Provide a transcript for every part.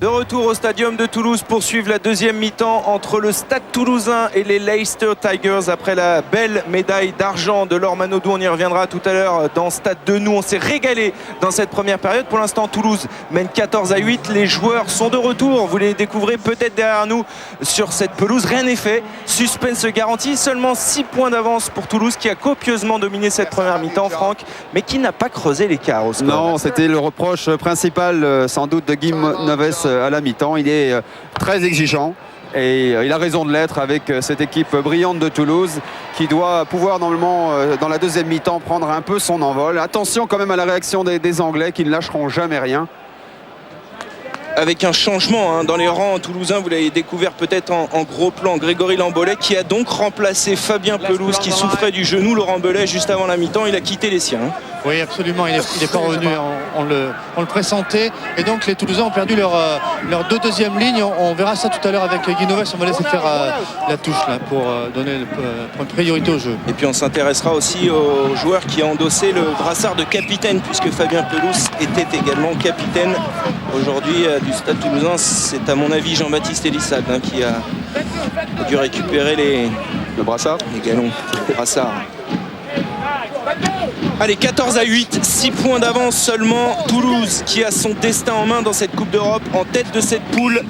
De retour au stadium de Toulouse pour suivre la deuxième mi-temps entre le Stade Toulousain et les Leicester Tigers après la belle médaille d'argent de Laure Manodou. On y reviendra tout à l'heure dans Stade de nous. On s'est régalé dans cette première période. Pour l'instant, Toulouse mène 14-8. Les joueurs sont de retour. Vous les découvrez peut-être derrière nous sur cette pelouse. Rien n'est fait. Suspense garanti. Seulement 6 points d'avance pour Toulouse qui a copieusement dominé cette première mi-temps, Franck, mais qui n'a pas creusé l'écart au score. Non, c'était le reproche principal sans doute de Guy Noves à la mi-temps. Il est très exigeant et il a raison de l'être avec cette équipe brillante de Toulouse qui doit pouvoir normalement dans la deuxième mi-temps prendre un peu son envol. Attention quand même à la réaction des Anglais qui ne lâcheront jamais rien. Avec un changement dans les rangs toulousains, vous l'avez découvert peut-être en gros plan, Grégory Lambolet qui a donc remplacé Fabien Pelouse qui souffrait du genou. Laurent Belay juste avant la mi-temps, il a quitté les siens. Oui, absolument, il n'est pas revenu, on le pressentait. Et donc les Toulousains ont perdu leur deuxième ligne. On verra ça tout à l'heure avec Guy Noves. On va laisser faire la touche là, pour donner une priorité au jeu. Et puis on s'intéressera aussi au joueur qui a endossé le brassard de capitaine, puisque Fabien Pelouse était également capitaine aujourd'hui du Stade Toulousain. C'est à mon avis Jean-Baptiste Elissade qui a dû récupérer le brassard, les galons, le brassard. Allez, 14-8, 6 points d'avance seulement. Toulouse qui a son destin en main dans cette Coupe d'Europe, en tête de cette poule,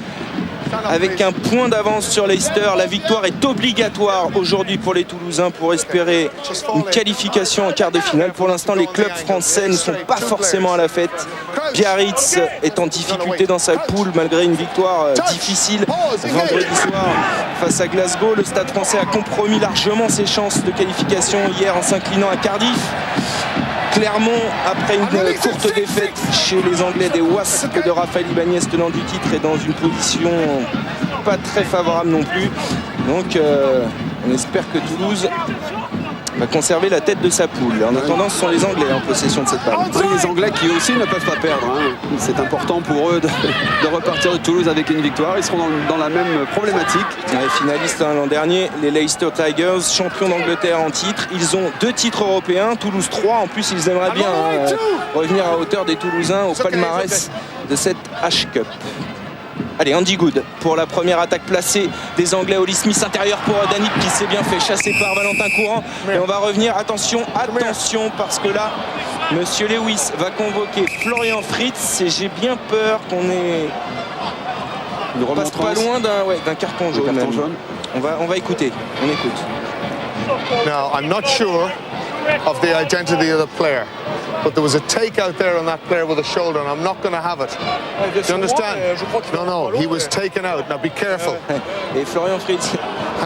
avec un point d'avance sur Leicester. La victoire est obligatoire aujourd'hui pour les Toulousains pour espérer une qualification en quart de finale. Pour l'instant, les clubs français ne sont pas forcément à la fête. Biarritz est en difficulté dans sa poule malgré une victoire difficile vendredi soir face à Glasgow. Le Stade français a compromis largement ses chances de qualification hier en s'inclinant à Cardiff. Clermont, après une courte défaite chez les Anglais des Wasps de Raphaël Ibanez, tenant du titre, est dans une position pas très favorable non plus. Donc on espère que Toulouse va conserver la tête de sa poule. En attendant, ce sont les Anglais en possession de cette balle. Oui, les Anglais qui aussi ne peuvent pas perdre. C'est important pour eux de repartir de Toulouse avec une victoire. Ils seront dans la même problématique. Les finalistes l'an dernier, les Leicester Tigers, champions d'Angleterre en titre. Ils ont 2 titres européens, Toulouse 3. En plus, ils aimeraient bien revenir à hauteur des Toulousains au palmarès de cette H-Cup. Allez, Andy Good pour la première attaque placée des Anglais. Oli Smith intérieur pour Danick qui s'est bien fait chasser par Valentin Courant. Et on va revenir, attention, parce que là, Monsieur Lewis va convoquer Florian Fritz et j'ai bien peur qu'on ait... On passe pas loin d'un carton jaune. On va écouter, on écoute. Now, I'm not sure of the identity of the player, but there was a take out there on that player with a shoulder, and I'm not going to have it. Do you understand? No, he was taken out. Now be careful. Et Florian Fritz,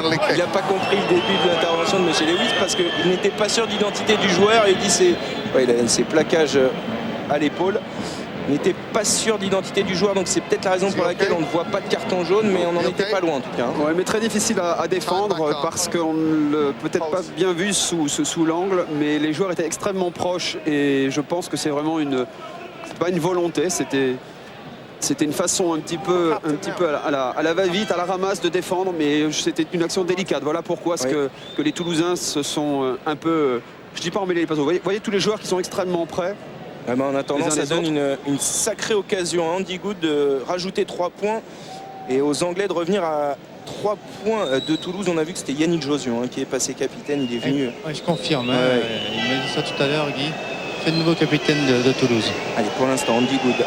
il n'a pas compris le début de l'intervention de M. Lewis parce qu'il n'était pas sûr d'identité du joueur. Il dit il a ses plaquages à l'épaule. Il n'était pas sûr d'identité du joueur, donc c'est peut-être la raison pour laquelle on ne voit pas de carton jaune, mais on n'en était pas loin en tout cas. Ouais, mais très difficile à défendre parce qu'on ne l'a peut-être pas bien vu sous l'angle, mais les joueurs étaient extrêmement proches et je pense que c'est vraiment pas une volonté, c'était une façon un petit peu à la va-vite, à la ramasse de défendre, mais c'était une action délicate. Voilà pourquoi que les Toulousains se sont un peu, je dis pas emmêlés les pinceaux. Vous voyez tous les joueurs qui sont extrêmement près. En attendant, ça donne une sacrée occasion à Andy Good de rajouter 3 points et aux Anglais de revenir à 3 points de Toulouse. On a vu que c'était Yannick Josion qui est passé capitaine, il est venu. Je confirme, il m'a dit ça tout à l'heure, Guy. C'est le nouveau capitaine de Toulouse. Allez, pour l'instant, Andy Good,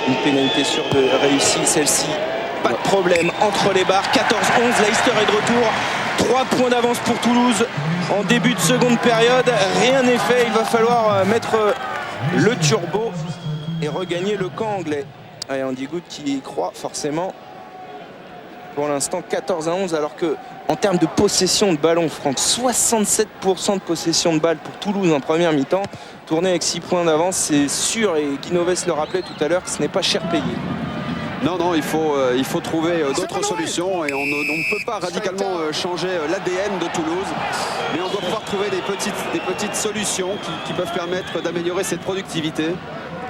une pénalité sûre de réussir, celle-ci, pas de problème entre les barres. 14-11, Leicester est de retour. 3 points d'avance pour Toulouse en début de seconde période. Rien n'est fait, il va falloir mettre le turbo et regagner le camp anglais. Allez, Andy Good qui y croit forcément. Pour l'instant 14-11, alors que en termes de possession de ballon, Franck, 67% de possession de balle pour Toulouse en première mi-temps. Tourner avec 6 points d'avance, c'est sûr, et Guy Noves le rappelait tout à l'heure, que ce n'est pas cher payé. Non, il faut trouver d'autres solutions et on ne peut pas radicalement changer l'ADN de Toulouse, mais on doit pouvoir trouver des petites solutions qui peuvent permettre d'améliorer cette productivité.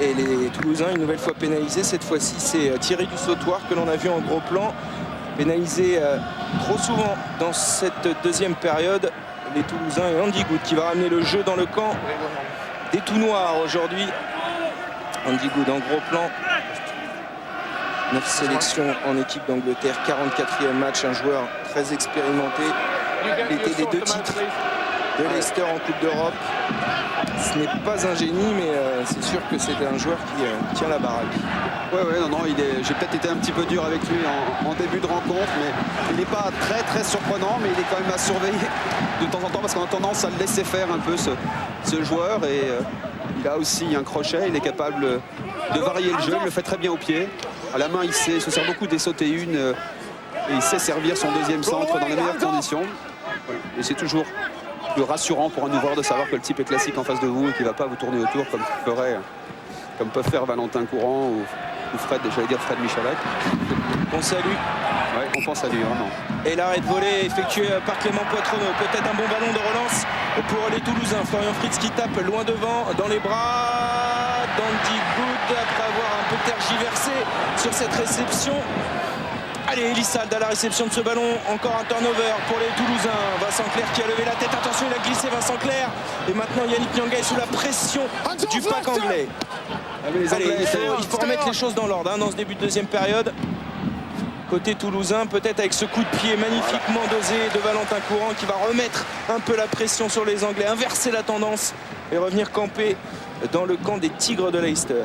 Et les Toulousains, une nouvelle fois pénalisés, cette fois-ci c'est Thierry Dussautoir que l'on a vu en gros plan, pénalisé trop souvent dans cette deuxième période. Les Toulousains et Andy Good qui va ramener le jeu dans le camp des tout noirs aujourd'hui. Andy Good en gros plan. 9 sélections en équipe d'Angleterre, 44e match, un joueur très expérimenté. Il était des 2 titres de Leicester en Coupe d'Europe. Ce n'est pas un génie, mais c'est sûr que c'est un joueur qui tient la baraque. Ouais, non, j'ai peut-être été un petit peu dur avec lui en début de rencontre, mais il n'est pas très surprenant, mais il est quand même à surveiller de temps en temps parce qu'on a tendance à le laisser faire un peu ce joueur. Et il a aussi un crochet, il est capable de varier le jeu, il le fait très bien au pied. À la main, il se sert beaucoup des sauter une et il sait servir son deuxième centre dans les meilleures conditions. Et c'est toujours plus rassurant pour un ouvreur de savoir que le type est classique en face de vous et qu'il ne va pas vous tourner autour comme peuvent faire Valentin Courant ou Fred, j'allais dire Fred Michalak. On salue. Ouais, on pense à lui vraiment. Et l'arrêt de volée effectué par Clément Poitronneau. Peut-être un bon ballon de relance pour les Toulousains. Florian Fritz qui tape loin devant dans les bras d'Andy Good après avoir un peu tergiversé sur cette réception. Allez, Elissalde à la réception de ce ballon. Encore un turnover pour les Toulousains. Vincent Clerc qui a levé la tête. Attention, il a glissé Vincent Clerc. Et maintenant Yannick Nyanga est sous la pression du pack anglais. Allez, il faut remettre les choses dans l'ordre dans ce début de deuxième période. Côté toulousain, peut-être avec ce coup de pied magnifiquement dosé de Valentin Courant qui va remettre un peu la pression sur les Anglais, inverser la tendance et revenir camper dans le camp des Tigres de Leicester.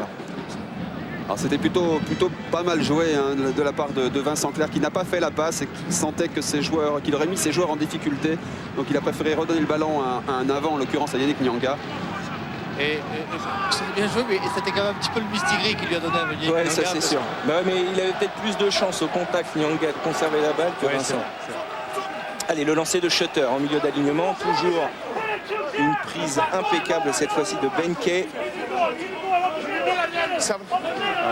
Alors c'était plutôt pas mal joué de la part de Vincent Clerc qui n'a pas fait la passe et qui sentait que qu'il aurait mis ses joueurs en difficulté. Donc il a préféré redonner le ballon à un avant, en l'occurrence à Yannick Nyanga. Et c'est bien joué, mais c'était quand même un petit peu le mistigris qui lui a donné un Nyanga. Ouais, ça c'est sûr. Bah ouais, mais il avait peut-être plus de chance au contact Nyanga de conserver la balle que Vincent. Allez, le lancer de Shutter en milieu d'alignement. Toujours une prise impeccable cette fois-ci de Benke.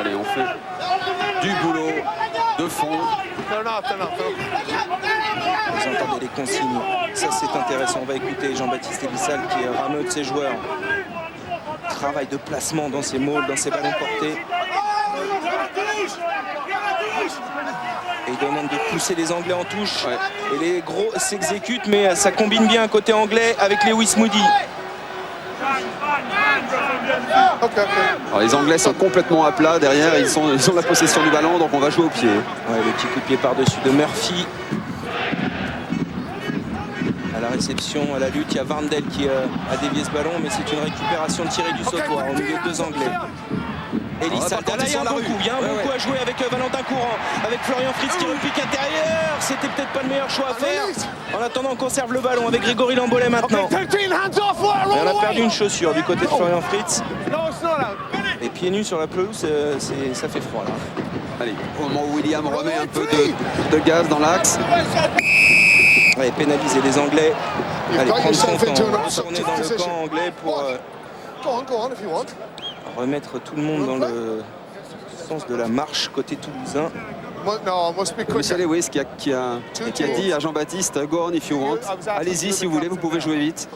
Allez, on fait du boulot de fond. Vous entendez les consignes. Ça c'est intéressant. On va écouter Jean-Baptiste Elissalde qui rameute ses joueurs. Travail de placement dans ses mauls, dans ses ballons portés. Et il demande de pousser les Anglais en touche. Ouais. Et les gros s'exécutent, mais ça combine bien côté anglais avec Lewis Moody. Alors, les Anglais sont complètement à plat derrière, ils ont la possession du ballon, donc on va jouer au pied. Ouais, le petit coup de pied par-dessus de Murphy. À la réception, à la lutte, il y a Varndell qui a dévié ce ballon, mais c'est une récupération tirée du sautoir au milieu de 2 Anglais. Elissalde, là il y a un bon coup, à jouer avec Valentin Courant, avec Florian Fritz qui repique intérieur. C'était peut-être pas le meilleur choix à faire. En attendant, on conserve le ballon avec Grégory Lambolet maintenant. Et on a perdu une chaussure du côté de Florian Fritz. Et pieds nus sur la pelouse, ça fait froid là. Allez, au moment où William remet un peu de gaz dans l'axe. Allez, pénaliser les Anglais. Allez, prendre son temps, retourner dans le camp anglais pour remettre tout le monde dans le sens de la marche côté toulousain. Michel Lewis qui a dit à Jean-Baptiste, go on if you want. Allez-y si vous voulez, vous pouvez jouer vite.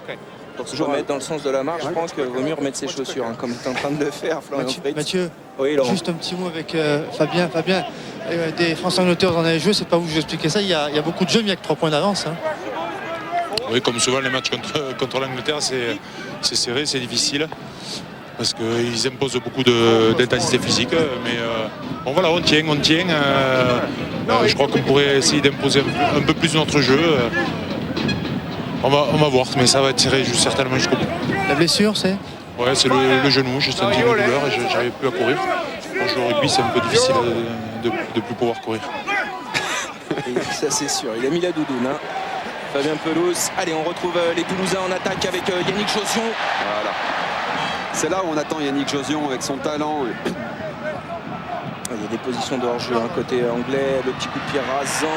Pour se remettre dans le sens de la marche, je pense qu'il vaut mieux remettre ses chaussures, comme tu es en train de le faire, Florian Fritz. Mathieu, oui, juste un petit mot avec Fabien. Des France-Angleterre, vous en avez joué, c'est pas vous que je vais expliquer ça. Il y a beaucoup de jeux, mais il n'y a que 3 points d'avance. Oui, comme souvent, les matchs contre l'Angleterre, c'est serré, c'est difficile. Parce qu'ils imposent beaucoup d'intensité physique. Mais bon, voilà, on tient. Je crois qu'on pourrait essayer d'imposer un peu plus notre jeu. On va voir, mais ça va tirer certainement jusqu'au bout. La blessure, c'est Ouais, c'est le genou. J'ai senti une douleur et j'arrivais plus à courir. Quand je joue au rugby, c'est un peu difficile de plus pouvoir courir. Et ça, c'est sûr. Il a mis la doudoune. Fabien Pelouse. Allez, on retrouve les Toulousains en attaque avec Yannick Josion. Voilà. C'est là où on attend Yannick Josion avec son talent. Il y a des positions de hors-jeu, côté anglais, le petit coup de pied rasant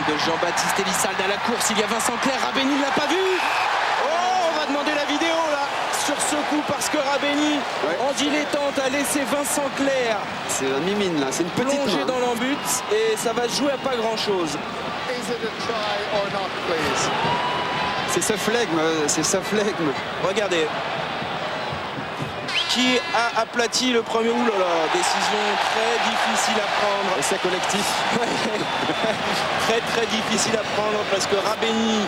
de Jean-Baptiste Elissalde à la course. Il y a Vincent Clerc, Rabeni ne l'a pas vu. Oh, on va demander la vidéo là sur ce coup parce que Rabeni, en dilettante, a laissé Vincent Clerc. C'est un mimine là, c'est une petite plongée dans l'embut et ça va se jouer à pas grand-chose. C'est ce flegme, Regardez. Qui a aplati le premier. Ouh là là, décision très difficile à prendre. Et c'est collectif. Très difficile à prendre parce que Rabeni.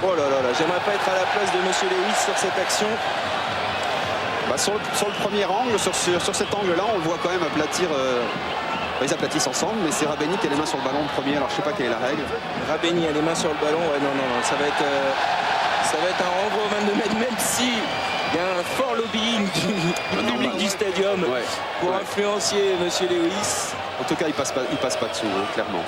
Oh là là, j'aimerais pas être à la place de Monsieur Lewis sur cette action. Sur le premier angle, sur cet angle-là, on le voit quand même aplatir Ils aplatissent ensemble, mais c'est Rabeni qui a les mains sur le ballon le premier, alors je sais pas quelle est la règle. Rabeni a les mains sur le ballon, ouais, non, ça va être un renvoi au 22 mètres, même si il y a un fort lobbying du public du stadium pour influencer Monsieur Lewis. En tout cas, il passe pas dessous, hein, clairement.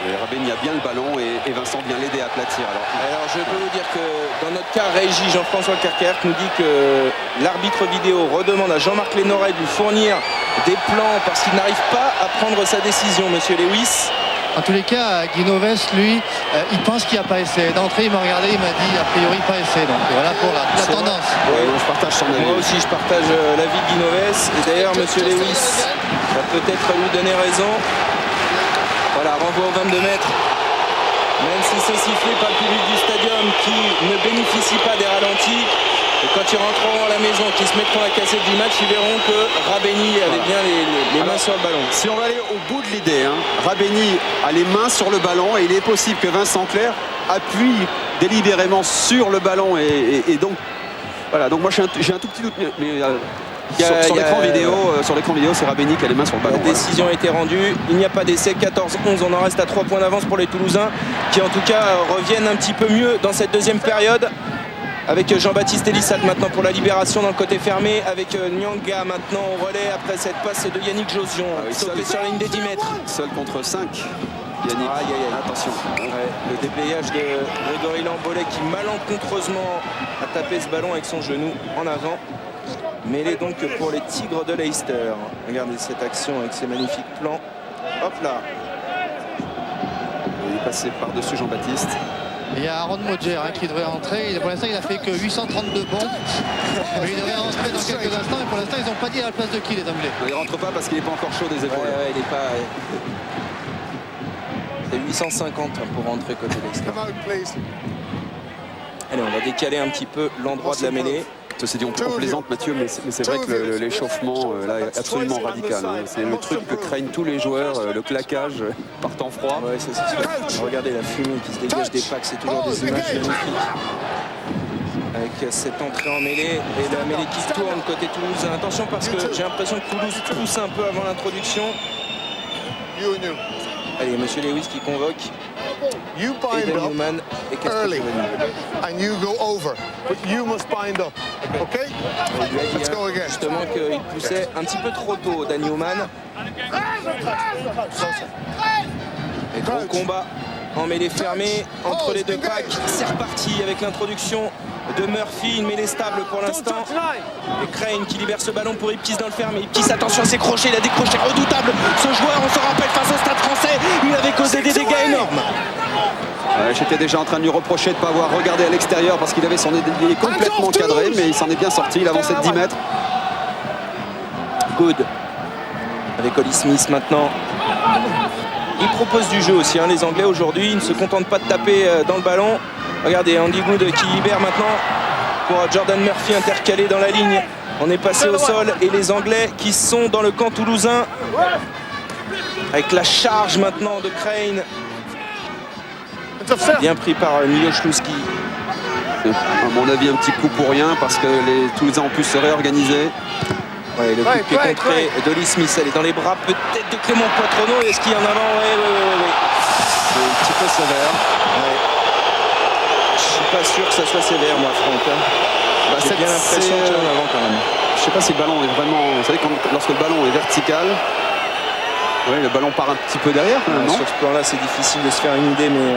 Et Rabeni a bien le ballon et Vincent vient l'aider à aplatir. Alors je peux vous dire que dans notre cas, régie Jean-François Kerkerk nous dit que l'arbitre vidéo redemande à Jean-Marc Lénoret de lui fournir des plans parce qu'il n'arrive pas à prendre sa décision, Monsieur Lewis. En tous les cas, Guinoves, lui, il pense qu'il n'y a pas essai. D'entrée, il m'a regardé, il m'a dit a priori pas essai. Donc voilà pour la tendance. Ouais, je partage son avis. Moi aussi, je partage l'avis de Guinoves. Et d'ailleurs, Monsieur Lewis va peut-être lui donner raison. Voilà, renvoi au 22 mètres. Même si c'est sifflé par le public du stadium qui ne bénéficie pas des ralentis. Et quand ils rentreront à la maison, qu'ils se mettront à la cassette du match, ils verront que Rabeni avait bien les mains sur le ballon. Si on va aller au bout de l'idée, hein, Rabeni a les mains sur le ballon et il est possible que Vincent Clerc appuie délibérément sur le ballon. Et donc, voilà, donc moi j'ai un tout petit doute. Mais, sur l'écran vidéo, c'est Rabeni qui a les mains sur le ballon. La décision a été rendue, il n'y a pas d'essai, 14-11, on en reste à 3 points d'avance pour les Toulousains qui en tout cas reviennent un petit peu mieux dans cette deuxième période. Avec Jean-Baptiste Elissat maintenant pour la libération dans le côté fermé, avec Nyanga maintenant au relais après cette passe de Yannick Josion, stoppé sur la ligne des 10 mètres. Seul contre 5. Yannick, attention. Le déblayage de Grégory Lambolet qui malencontreusement a tapé ce ballon avec son genou en avant. Mêlé donc pour les Tigres de Leicester. Regardez cette action avec ces magnifiques plans. Hop là. Il est passé par-dessus Jean-Baptiste. Il y a Aaron Modjer qui devrait entrer. Pour l'instant, il a fait que 832 bons. Mais il devrait rentrer dans quelques instants. Et pour l'instant, ils n'ont pas dit à la place de qui, les Anglais. Il ne rentre pas parce qu'il n'est pas encore chaud des épaules. Il n'est pas. C'est 850 pour rentrer côté Leicester. Allez, on va décaler un petit peu l'endroit de la mêlée. Ceci dit, on plaisante Mathieu, mais c'est vrai que l'échauffement là est absolument radical. Hein. C'est le truc que craignent tous les joueurs, le claquage par temps froid. Ouais, ça, c'est sûr. Regardez la fumée qui se dégage des packs, c'est toujours des images magnifiques. Avec cette entrée en mêlée et la mêlée qui tourne côté Toulouse. Attention parce que j'ai l'impression que Toulouse pousse un peu avant l'introduction. Allez, Monsieur Lewis qui convoque. You bind up Newman et early and you go over, but you must bind up, okay? Let's go again. Justement qu'il poussait un petit peu trop tôt, Dan Newman. Et gros combat en mêlée fermée entre les deux packs. C'est reparti avec l'introduction de Murphy, une mêlée stable pour l'instant. Et Crane qui libère ce ballon pour Ipkiss dans le fermé. Ipkiss, attention à ses crochets, il a des crochets redoutables. Ce joueur, on se rappelle face au Stade Français, il avait causé des dégâts énormes. J'étais déjà en train de lui reprocher de ne pas avoir regardé à l'extérieur parce qu'il avait son ailier complètement cadré, mais il s'en est bien sorti, il avançait de 10 mètres. Good. Avec Ollie Smith maintenant. Ils proposent du jeu aussi, hein, les Anglais aujourd'hui, ils ne se contentent pas de taper dans le ballon. Regardez, Andy Good qui libère maintenant pour Jordan Murphy intercalé dans la ligne. On est passé au sol et les Anglais qui sont dans le camp toulousain avec la charge maintenant de Crane. Bien pris par Milošluski. À mon avis, un petit coup pour rien parce que les Toulousains ont pu se réorganiser. Ouais, le coup de pied contré d'Ollie Smith, elle est dans les bras peut-être de Clément Poitronneau. Est-ce qu'il y en a avant? Ouais. C'est un petit peu sévère. Ouais. Je suis pas sûr que ça soit sévère, moi, Franck. J'ai bien l'impression qu'il y en a avant quand même. Je sais pas si le ballon est vraiment. Vous savez, lorsque le ballon est vertical, ouais, le ballon part un petit peu derrière. Quand même, non, sur ce plan-là, c'est difficile de se faire une idée, mais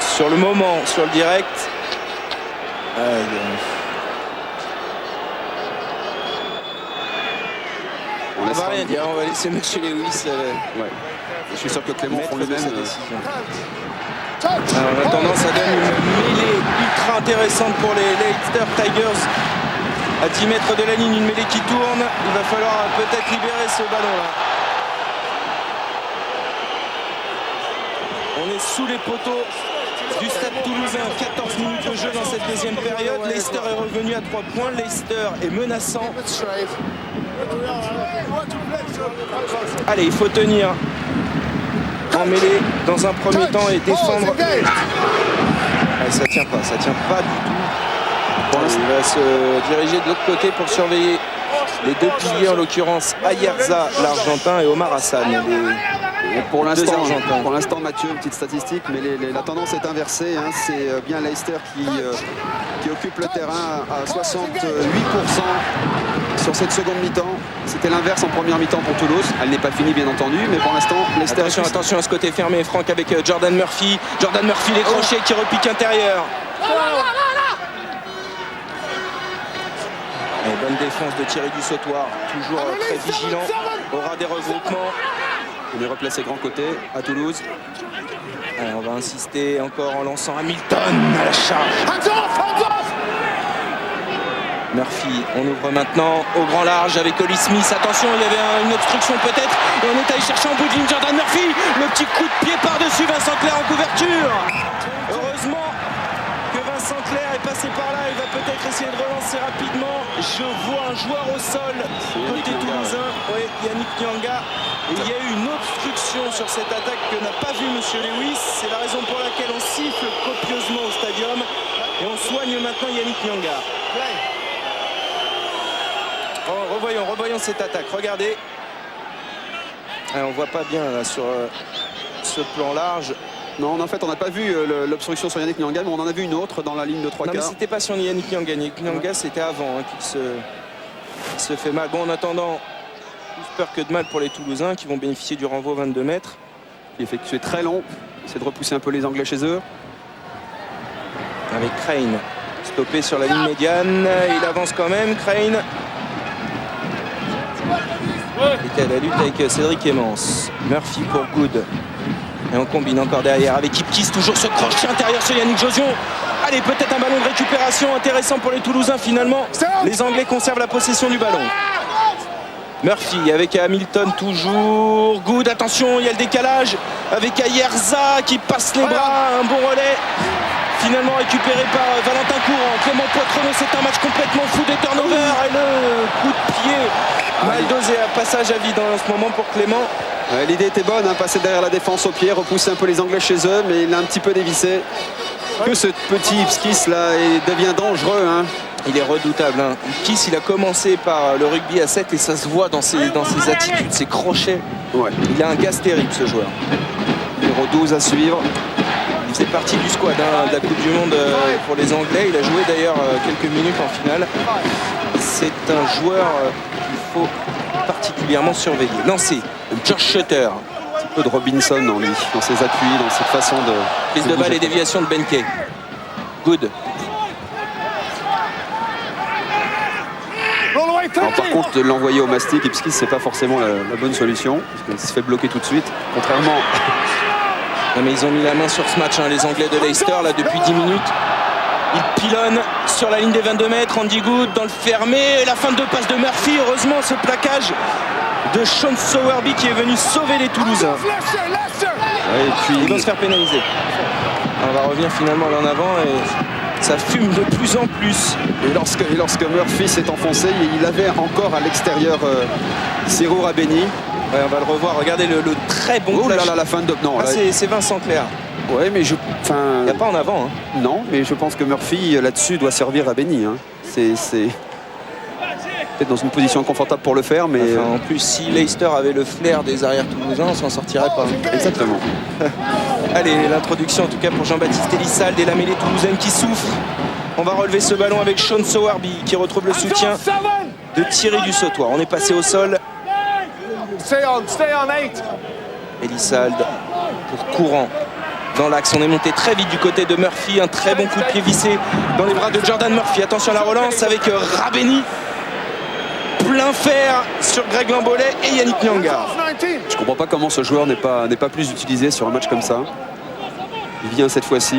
sur le moment, sur le direct. On va rien dire, on va laisser Monsieur Lewis. Ouais. Je suis sûr que Clément font le même. Alors, en attendant, ça donne une mêlée ultra intéressante pour les Leicester Tigers. À 10 mètres de la ligne, une mêlée qui tourne. Il va falloir peut-être libérer ce ballon-là. On est sous les poteaux du Stade Toulousain. 14 minutes de jeu dans cette deuxième période. Leicester est revenu à 3 points. Leicester est menaçant. Allez, il faut tenir en mêlée dans un premier temps et défendre. Allez, ça tient pas du tout. Il va se diriger de l'autre côté pour surveiller Les deux piliers en l'occurrence, Ayerza l'Argentin et Omar Hassan. Et pour l'instant, Argentins. Mathieu, une petite statistique, mais la tendance est inversée. Hein. C'est bien Leicester qui occupe le terrain à 68% sur cette seconde mi-temps. C'était l'inverse en première mi-temps pour Toulouse. Elle n'est pas finie bien entendu, mais pour l'instant, Leicester... Attention à ce côté fermé, Franck, avec Jordan Murphy. Jordan Murphy, les crochets qui repiquent intérieur. Et bonne défense de Thierry Dussautoir, toujours très vigilant. Aura des regroupements. On est replacé grand côté à Toulouse. Allez, on va insister encore en lançant Hamilton à la charge. Murphy, on ouvre maintenant au grand large avec Oli Smith. Attention, il y avait une obstruction peut-être. Et on est allé chercher en bout de ligne Jordan Murphy. Le petit coup de pied par-dessus Vincent Clerc en couverture. Heureusement que Vincent Clerc est passé par là. Il va peut-être essayer de relancer rapidement. Je vois un joueur au sol côté toulousain. Oui, Yannick Nyanga. Et il y a eu une obstruction sur cette attaque que n'a pas vu Monsieur Lewis. C'est la raison pour laquelle on siffle copieusement au stadium. Et on soigne maintenant Yannick Nyanga. Oh, revoyons cette attaque. Regardez. Alors, on voit pas bien là, sur ce plan large. Non, en fait, on n'a pas vu l'obstruction sur Yannick Nyanga, mais on en a vu une autre dans la ligne de 3 quarts. Non, mais c'était pas sur Yannick Nyanga. Yannick Nyanga, c'était avant qu'il se fait mal. Bon, en attendant, plus peur que de mal pour les Toulousains qui vont bénéficier du renvoi 22 mètres. Qui est effectué très long. C'est de repousser un peu les Anglais chez eux. Avec Crane. Stoppé sur la ligne médiane. Il avance quand même, Crane. Il était à la lutte avec Cédric Emmons. Murphy pour Good. Et on combine encore derrière avec Ipkiss, toujours ce crochet intérieur sur Yannick Josion. Allez, peut-être un ballon de récupération intéressant pour les Toulousains finalement. Les Anglais conservent la possession du ballon. Murphy avec Hamilton toujours. Good, attention, il y a le décalage avec Ayerza qui passe les bras. Un bon relais. Finalement récupéré par Valentin Courant. Clément Poitrenaud, c'est un match complètement fou des turnovers. Et le coup de pied mal dosé, un passage à vide en ce moment pour Clément. L'idée était bonne, hein, passer derrière la défense au pied, repousser un peu les Anglais chez eux, mais il a un petit peu dévissé. Que ce petit Ipkiss là devient dangereux. Hein. Il est redoutable. Hein. Ipkiss, il a commencé par le rugby à 7 et ça se voit dans ses attitudes, ses crochets. Ouais. Il a un gaz terrible ce joueur. Numéro 12 à suivre. Il faisait partie du squad de la Coupe du Monde pour les Anglais. Il a joué d'ailleurs quelques minutes en finale. C'est un joueur qu'il faut particulièrement surveiller. Lancé, George Shutter. Un peu de Robinson en lui, dans ses appuis, dans cette façon de... Prise de balle et déviation de Benkei. Good. Alors, par contre, de l'envoyer au mastic, Ipkiss, c'est pas forcément la bonne solution, parce qu'il se fait bloquer tout de suite, contrairement... Non mais ils ont mis la main sur ce match, hein, les Anglais de Leicester, là, depuis 10 minutes. Ils pilonnent sur la ligne des 22 mètres. Andy Good dans le fermé. Et la fin de passe de Murphy. Heureusement, ce plaquage de Sean Sowerby qui est venu sauver les Toulousains. Ouais, et puis... Ils vont se faire pénaliser. On va revenir finalement là en avant et ça fume de plus en plus. Et lorsque Murphy s'est enfoncé, il avait encore à l'extérieur Cyril Rabeni. Ouais, on va le revoir. Regardez le très bon oh là là, la fin de... Non, ah, c'est Vincent Clerc. Ouais, mais il n'y a pas en avant. Hein. Non, mais je pense que Murphy, là-dessus, doit servir à Benny. Hein. C'est peut-être dans une position confortable pour le faire, mais... Enfin, en plus, si Leicester avait le flair des arrières toulousains, on s'en sortirait pas. Exactement. Allez, l'introduction en tout cas pour Jean-Baptiste Elissal, et la mêlée toulousaine qui souffre. On va relever ce ballon avec Sean Sowerby qui retrouve le soutien de Thierry Dussautoir. On est passé au sol. Elissal pour Courant. Dans l'axe, on est monté très vite du côté de Murphy. Un très bon coup de pied vissé dans les bras de Jordan Murphy. Attention à la relance avec Rabeni. Plein fer sur Greg Lambolet et Yannick Nyanga. Je comprends pas comment ce joueur n'est pas plus utilisé sur un match comme ça. Il vient cette fois-ci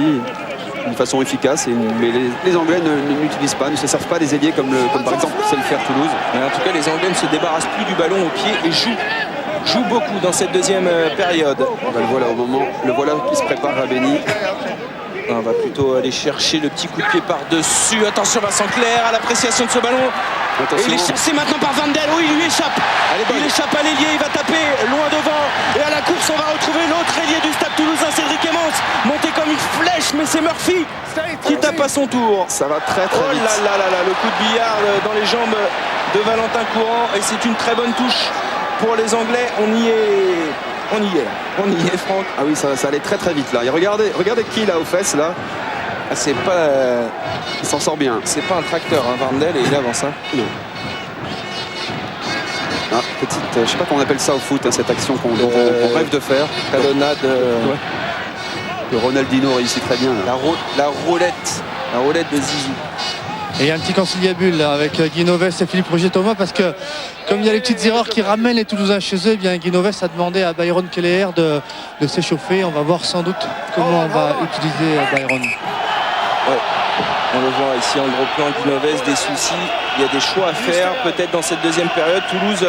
d'une façon efficace, mais les Anglais n'utilisent pas, ne se servent pas des ailiers comme par exemple c'est le faire Toulouse. Mais en tout cas, les Anglais ne se débarrassent plus du ballon au pied et jouent beaucoup dans cette deuxième période. Le voilà qui se prépare à Benny. On va plutôt aller chercher le petit coup de pied par-dessus. Attention Vincent Clerc à l'appréciation de ce ballon. Et il est chassé maintenant par Van Der. Oui, il lui échappe. Il échappe à l'ailier, il va taper loin devant. Et à la course, on va retrouver l'autre ailier du Stade Toulousain, Cédric Emmons, monté comme une flèche, mais c'est Murphy qui tape pas son tour. Ça va très très vite. Oh là là là là, le coup de billard dans les jambes de Valentin Courant. Et c'est une très bonne touche pour les Anglais. On y est, Franck. Ah oui, ça allait très très vite là. Et regardez qui là aux fesses là. Ah, c'est pas... Il s'en sort bien. C'est pas un tracteur, hein, Varndell, et il avance. Hein. Non. Ah, petite, je sais pas comment on appelle ça au foot, hein, cette action qu'on rêve de faire. Talonnade. Que Ronaldinho réussit très bien. Là. La roulette de Zizou. Et il y a un petit conciliabule là, avec Guy Novès et Philippe Rogier-Thomas, parce que comme il y a les petites erreurs qui ramènent les Toulousains chez eux, eh bien Guy Novès a demandé à Byron Keller de s'échauffer. On va voir sans doute comment on va utiliser Byron. Ouais. On le voit ici en gros plan, Guy Novès, des soucis. Il y a des choix à faire peut-être dans cette deuxième période. Toulouse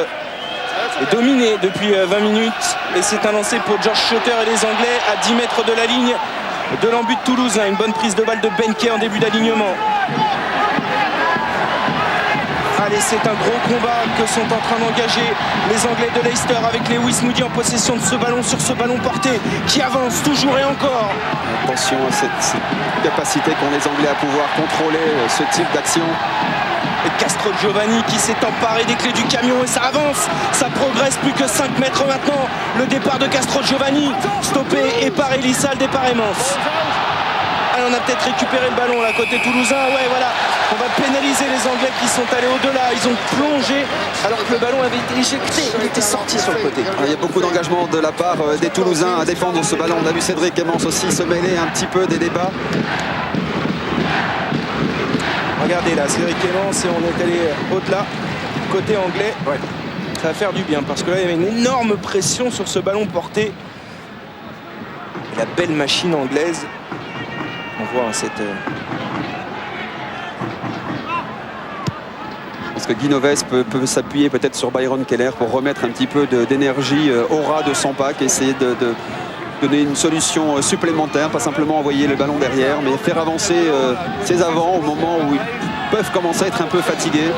est dominé depuis 20 minutes et c'est un lancer pour George Schotter et les Anglais à 10 mètres de la ligne de l'embut de Toulouse. Une bonne prise de balle de Benke en début d'alignement. Allez, c'est un gros combat que sont en train d'engager les Anglais de Leicester avec Lewis Moody en possession de ce ballon, sur ce ballon porté qui avance toujours et encore. Attention à cette capacité qu'ont les Anglais à pouvoir contrôler ce type d'action. Et Castro Giovanni qui s'est emparé des clés du camion et ça avance, ça progresse, plus que 5 mètres maintenant. Le départ de Castro Giovanni, stoppé et par Elissalde et par Emmons. Allez, on a peut-être récupéré le ballon là côté toulousain. Ouais, voilà, on va pénaliser les Anglais qui sont allés au-delà. Ils ont plongé alors que le ballon avait été éjecté, il était sorti sur le côté. Il y a beaucoup d'engagement de la part des Toulousains à défendre ce ballon. On a vu Cédric Emmons aussi se mêler un petit peu des débats. Regardez là, Cédric Emmons, et on est allé au-delà, côté anglais. Ouais. Ça va faire du bien parce que là, il y avait une énorme pression sur ce ballon porté. Et la belle machine anglaise. On voit cette... Parce que Guy Novès peut s'appuyer peut-être sur Byron Keller pour remettre un petit peu d'énergie au ras de son pack, essayer de donner une solution supplémentaire, pas simplement envoyer le ballon derrière, mais faire avancer ses avants au moment où ils peuvent commencer à être un peu fatigués.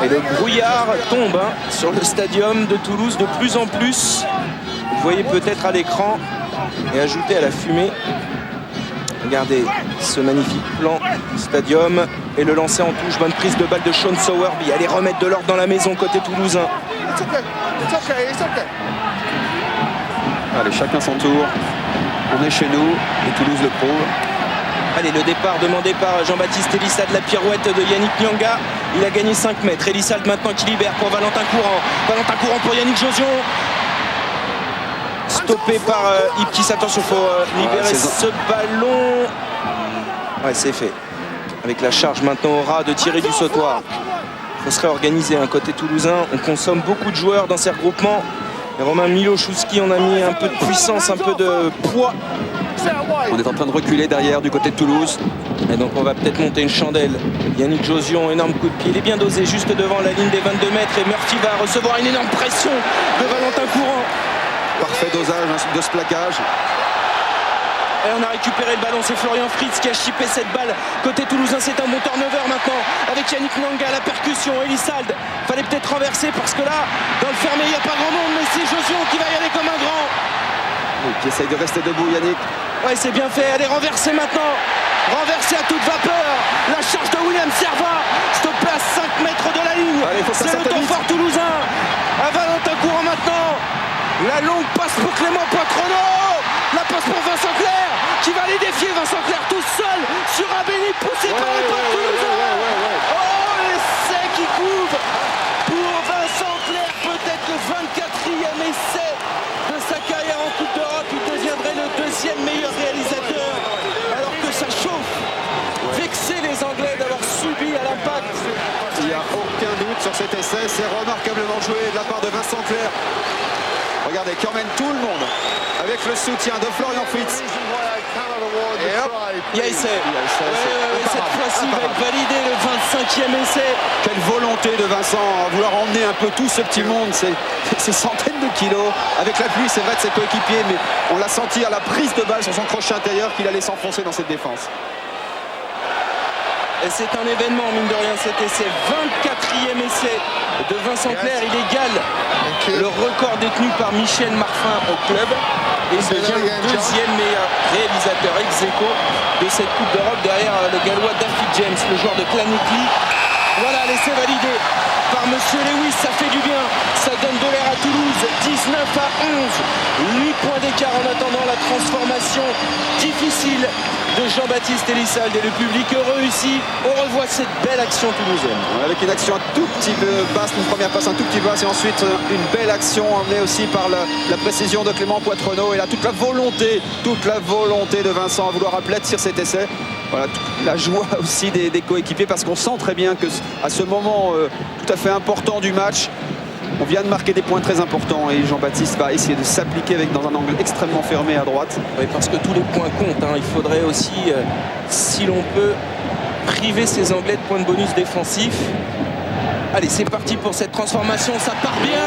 Et le brouillard tombe sur le stadium de Toulouse de plus en plus. Vous voyez peut-être à l'écran et ajouté à la fumée. Regardez ce magnifique plan stadium et le lancer en touche. Bonne prise de balle de Sean Sowerby. Allez remettre de l'ordre dans la maison côté toulousain. Allez, chacun son tour. On est chez nous et Toulouse le prouve. Allez, le départ demandé par Jean-Baptiste Elissalde, la pirouette de Yannick Nyanga. Il a gagné 5 mètres. Elissalde maintenant qui libère pour Valentin Courant. Valentin Courant pour Yannick Josion. Stoppé par Ipkiss. Attention, il faut libérer ce ballon. Ouais, c'est fait. Avec la charge maintenant au ras de Thierry Dussautoir. Il faut se réorganiser un côté toulousain. On consomme beaucoup de joueurs dans ces regroupements. Et Romain Miloszewski, on a mis un peu de puissance, un peu de poids. On est en train de reculer derrière du côté de Toulouse. Et donc on va peut-être monter une chandelle. Yannick Josion, énorme coup de pied. Il est bien dosé juste devant la ligne des 22 mètres. Et Murphy va recevoir une énorme pression de Valentin Courant. Parfait dosage de ce plaquage. Et on a récupéré le ballon, c'est Florian Fritz qui a chippé cette balle. Côté toulousain, c'est un bon turnover maintenant. Avec Yannick Nyanga, la percussion, Elissalde. Fallait peut-être renverser parce que là, dans le fermé, il n'y a pas grand monde. Mais c'est Josion qui va y aller comme un grand. Oui, qui essaye de rester debout, Yannick. Ouais, c'est bien fait. Elle est renversée maintenant. Renversée à toute vapeur. La charge de William Servat. Stoppé à 5 mètres de la ligne. C'est le temps fort toulousain. À Valentin Courant maintenant. La longue passe pour Clément Poitronneau. La passe pour Vincent Clerc qui va aller défier Vincent Clerc tout seul sur Abéni, poussé par le pote toulousain. Oh, l'essai qui couvre pour Vincent Clerc, peut-être le 24e essai de sa carrière en Coupe d'Europe. Il deviendrait le 2e meilleur réalisateur alors que ça chauffe. Vexer les Anglais d'avoir subi à l'impact. Il n'y a aucun doute sur cet essai, c'est remarquablement joué de la part de Vincent Clerc. Regardez, qui emmène tout le monde avec le soutien de Florian Fritz. Et hop, il y a essai. Cette fois-ci, il va être validé le 25e essai. Quelle volonté de Vincent à vouloir emmener un peu tout ce petit monde, ces centaines de kilos. Avec l'appui, c'est vrai, de ses coéquipiers, mais on l'a senti à la prise de balle sur son crochet intérieur qu'il allait s'enfoncer dans cette défense. Et c'est un événement, mine de rien, cet essai. 24e essai de Vincent Clerc. Il égale le record détenu par Michel Marfin au club. Et il devient le deuxième meilleur réalisateur ex aequo de cette Coupe d'Europe derrière le Gallois David James, le joueur de Clannickley. Voilà, l'essai validé par Monsieur Lewis, ça fait du bien, ça donne de l'air à Toulouse, 19-11, 8 points d'écart en attendant la transformation difficile de Jean-Baptiste Elissalde et le public heureux ici. On revoit cette belle action toulousaine. Avec une action un tout petit peu basse, une première passe un tout petit peu basse et ensuite une belle action emmenée aussi par la précision de Clément Poitrenaud et là toute la volonté de Vincent à vouloir aplatir cet essai. Voilà, la joie aussi des coéquipiers parce qu'on sent très bien que à ce moment tout à fait important du match, on vient de marquer des points très importants et Jean-Baptiste va essayer de s'appliquer dans un angle extrêmement fermé à droite. Oui, parce que tous les points comptent, hein. Il faudrait aussi, si l'on peut, priver ces Anglais de points de bonus défensifs. Allez, c'est parti pour cette transformation, ça part bien.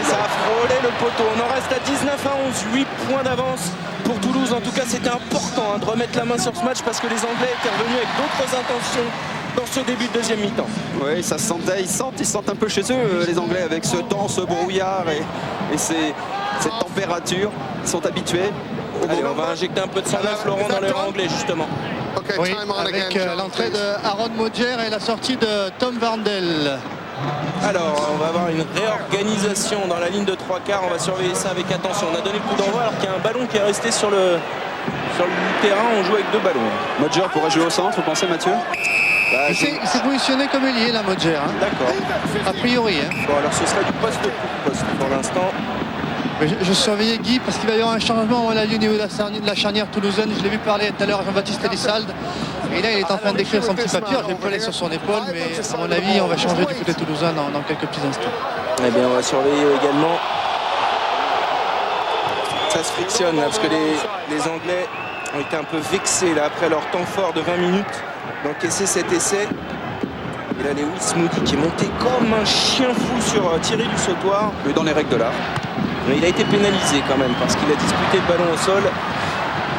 Ça a frôlé le poteau. On en reste à 19-11, 8 points d'avance pour Toulouse. En tout cas, c'était important de remettre la main sur ce match parce que les Anglais étaient revenus avec d'autres intentions dans ce début de deuxième mi-temps. Oui, ça se sentait, ils sentent un peu chez eux, les Anglais, avec ce temps, ce brouillard et cette température. Ils sont habitués. Allez, on va injecter un peu de sang neuf, Laurent, dans les rangs anglais, justement. Oui, avec l'entrée d'Aaron Modjer et la sortie de Tom Varndel. Alors, on va avoir une réorganisation dans la ligne de 3/4. On va surveiller ça avec attention. On a donné le coup d'envoi alors qu'il y a un ballon qui est resté sur le terrain. On joue avec 2 ballons. Modjer pourrait jouer au centre, vous pensez, Mathieu? Il s'est positionné comme ailier, là, Modjer. Hein. D'accord. A priori. Hein. Bon, alors ce serait du poste pour l'instant. Je surveillais Guy parce qu'il va y avoir un changement à la ligne au niveau de la charnière toulousaine. Je l'ai vu parler tout à l'heure à Jean-Baptiste Elissalde. Et là, il est en train d'écrire son petit papier. Je vais pas aller sur son épaule, mais à mon avis, on va changer du côté toulousain dans quelques petits instants. Eh bien, on va surveiller également. Ça se frictionne là, parce que les Anglais ont été un peu vexés là, après leur temps fort de 20 minutes d'encaisser cet essai. Et là, Lewis Moody qui est monté comme un chien fou sur Thierry du Sautoir. Dans les règles de l'art. Mais il a été pénalisé quand même parce qu'il a disputé le ballon au sol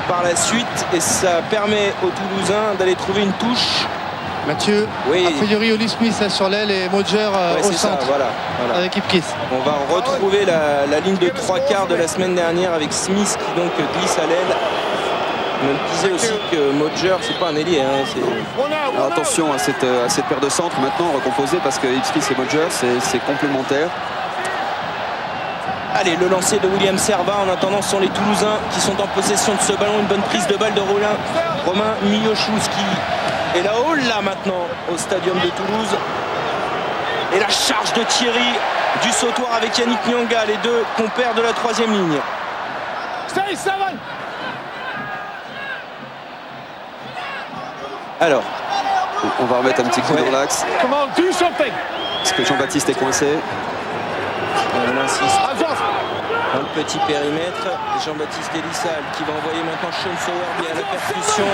par la suite et ça permet aux Toulousains d'aller trouver une touche. Mathieu, oui. A priori Oli Smith là, sur l'aile et Modjer au centre. Ça, voilà. Avec Ipkiss. On va retrouver la ligne de 3/4 de la semaine dernière avec Smith qui donc glisse à l'aile. On me disait aussi que Modjer c'est pas un ailier. Hein, alors attention à cette paire de centres maintenant recomposée parce que Ipkiss et Modjer c'est complémentaire. Allez, le lancer de William Servat. En attendant, ce sont les Toulousains qui sont en possession de ce ballon. Une bonne prise de balle de Romain Milochous qui est là-haut, là maintenant, au stadium de Toulouse. Et la charge de Thierry du Sautoir avec Yannick Nyanga, les deux compères de la 3e ligne. Alors, on va remettre un petit coup dans l'axe. Parce que Jean-Baptiste est coincé. On insiste dans le petit périmètre. Jean-Baptiste Elissalde qui va envoyer maintenant Sean Sowerby à la percussion.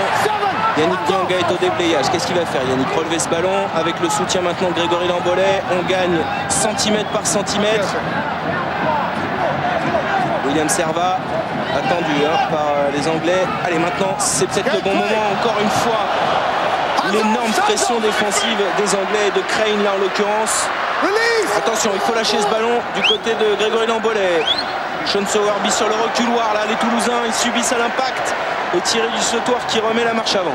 Yannick Nyanga est au déblayage. Qu'est-ce qu'il va faire? Yannick relever ce ballon avec le soutien maintenant de Grégory Lambolet. On gagne centimètre par centimètre. William Servat attendu par les Anglais. Allez, maintenant c'est peut-être le bon moment. Encore une fois, l'énorme pression défensive des Anglais et de Crane là en l'occurrence. Attention, il faut lâcher ce ballon du côté de Grégory Lambolet. Sean Sowerby sur le reculoir, là les Toulousains ils subissent à l'impact et Thierry du Sautoir qui remet la marche avant.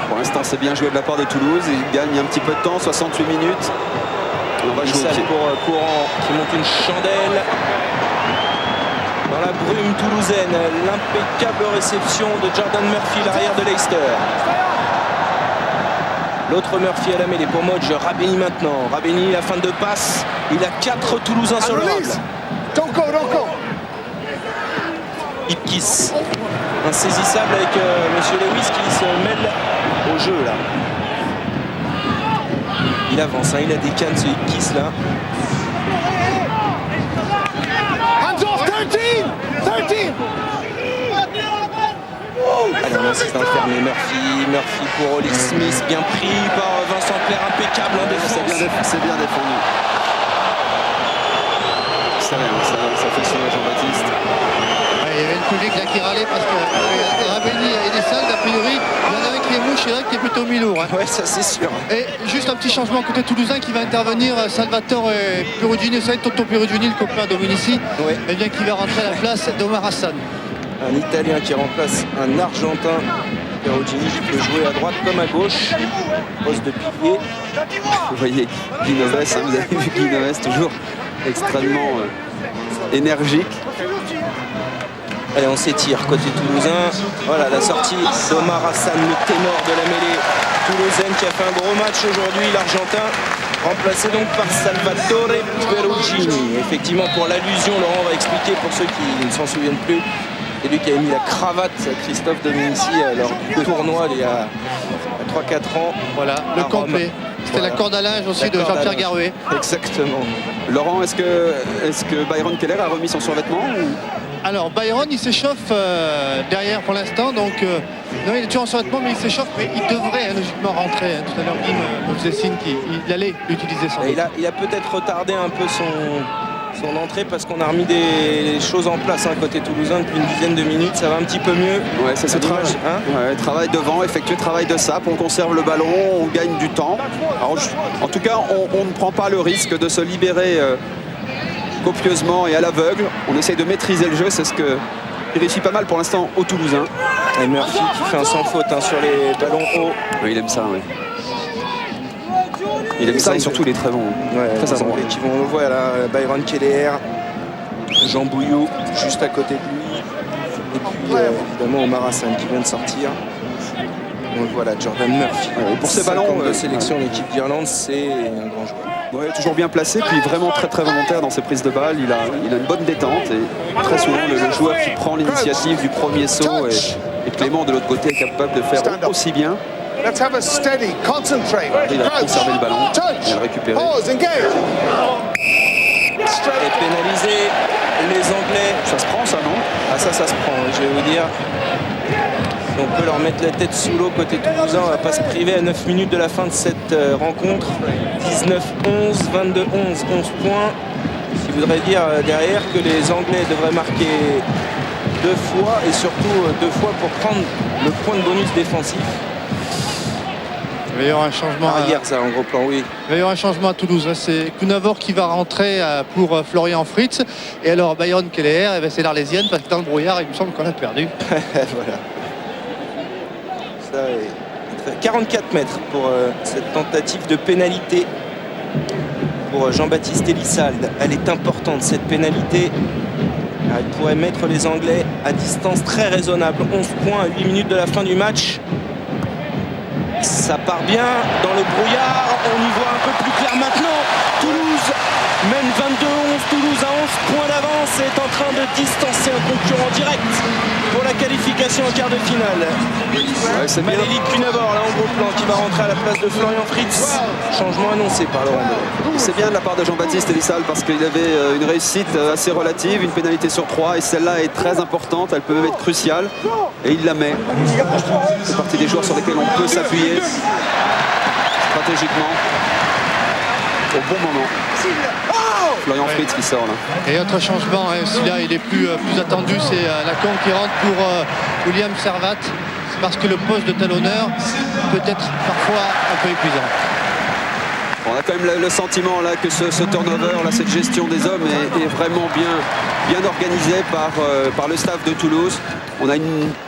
Pour l'instant c'est bien joué de la part de Toulouse, il gagne un petit peu de temps, 68 minutes. On va jouer pour Courant qui monte une chandelle dans la brume toulousaine. L'impeccable réception de Jordan Murphy, l'arrière de Leicester. L'autre Murphy à la mêlée pour Modj. Rabeni maintenant. Rabeni, la fin de passe. Il a 4 Toulousains sur le rable. Ipkiss. Insaisissable avec Monsieur Lewis qui se mêle au jeu là. Il avance, hein, il a des cannes ce Ipkiss là. Allez, on insiste dans le fermé. Murphy pour Oli Smith, bien pris par Vincent Clerc, impeccable en défense. C'est bien défendu. Ça fait le son à Jean-Baptiste. il y avait le public là qui râlait parce que Ravelli et des salles, a priori, il y en a un qui est mouche et l'autre qui est plutôt mi-lourd. Hein. Ouais, ça c'est sûr. Et juste un petit changement côté toulousain qui va intervenir, Salvatore Perugini, vous savez, Toto Perugini, le copain Dominici, Ouais. et bien qui va rentrer à la place d'Omar Hassan. Un Italien qui remplace un Argentin. Perugini qui peut jouer à droite comme à gauche. Poste de pilier. Vous voyez Guy Noves, hein, vous avez vu Guy Noves toujours extrêmement énergique. Allez, on s'étire côté toulousain. Voilà la sortie d'Omar Hassan, le ténor de la mêlée toulousaine qui a fait un gros match aujourd'hui, l'Argentin, remplacé donc par Salvatore Perugini. Effectivement, pour l'allusion, Laurent va expliquer pour ceux qui ne s'en souviennent plus. C'est lui qui a mis la cravate à Christophe Dominici lors du tournoi il y a 3-4 ans. Voilà, le à Rome. complet. C'était la corde à linge aussi La de corde à Jean-Pierre linge. Garouet. Exactement. Laurent, est-ce que Byron Keller a remis son survêtement ou... Alors Byron il s'échauffe derrière pour l'instant, donc non, il est toujours en survêtement mais il s'échauffe, mais il devrait logiquement rentrer. Hein. Tout à l'heure Guy me faisait signe qu'il allait l'utiliser sans Et doute. il a peut-être retardé un peu son entrée parce qu'on a remis des choses en place côté toulousain depuis une dizaine de minutes. Ça va un petit peu mieux. Ouais, c'est ce travail. Travail devant, effectuer travail de sape, on conserve le ballon, on gagne du temps. Alors, en tout cas, on ne prend pas le risque de se libérer copieusement et à l'aveugle. On essaye de maîtriser le jeu, c'est ce que il réussit pas mal pour l'instant au Toulousain. Et Murphy qui fait un sans faute sur les ballons hauts. Oui, il aime ça, oui. Il aime ça et surtout il est très bon. Ouais, Très les Anglais qui vont le voir là, Byron Keller, Jean Bouillot juste à côté de lui. Et puis évidemment Omar Hassan qui vient de sortir. Donc voilà, Jordan Murphy. Et pour ces ballons de sélection de l'équipe d'Irlande, c'est un grand joueur. Ouais, toujours bien placé, puis vraiment très très volontaire dans ses prises de balles. Il a une bonne détente et très souvent le joueur qui prend l'initiative du premier saut et Clément de l'autre côté est capable de faire aussi bien. Let's have a steady, concentrate. Il a conservé le ballon, il a le récupéré. Pause, engage. Et pénalisé, les Anglais. Ça se prend ça, non? Ah ça se prend, je vais vous dire. On peut leur mettre la tête sous l'eau côté toulousain. On va pas se priver à 9 minutes de la fin de cette rencontre. 19-11, 22-11, 11 points. Ce qui voudrait dire derrière que les Anglais devraient marquer 2 fois et surtout 2 fois pour prendre le point de bonus défensif. Il va y avoir un changement. Arrière ça en gros plan, oui. Il va y avoir un changement à Toulouse. C'est Kunavor qui va rentrer pour Florian Fritz. Et alors Byron Keller, c'est l'Arlésienne parce que dans le brouillard, il me semble qu'on a perdu. Voilà. Ça est 44 mètres pour cette tentative de pénalité pour Jean-Baptiste Elissalde. Elle est importante cette pénalité. Elle pourrait mettre les Anglais à distance très raisonnable. 11 points à 8 minutes de la fin du match. Ça part bien dans le brouillard, on y voit un peu plus clair maintenant. Toulouse mène 22-11, Toulouse à 11 points d'avance et est en train de distancer un concurrent direct pour la qualification en quart de finale. Ouais, c'est bien. Malélik Kunavor là en gros plan qui va rentrer à la place de Florian Fritz. Changement annoncé par Laurent Blanc. C'est bien de la part de Jean-Baptiste Elissalde parce qu'il avait une réussite assez relative, une pénalité sur 3 et celle-là est très importante, elle peut même être cruciale et il la met. C'est partie des joueurs sur lesquels on peut s'appuyer stratégiquement au bon moment. Florian Fritz qui sort là. Et autre changement, celui-là il est plus attendu, c'est Lacombe qui rentre pour William Servat. Parce que le poste de talonneur peut être parfois un peu épuisant. On a quand même le sentiment là que ce turnover, là, cette gestion des hommes est vraiment bien organisée par le staff de Toulouse. On a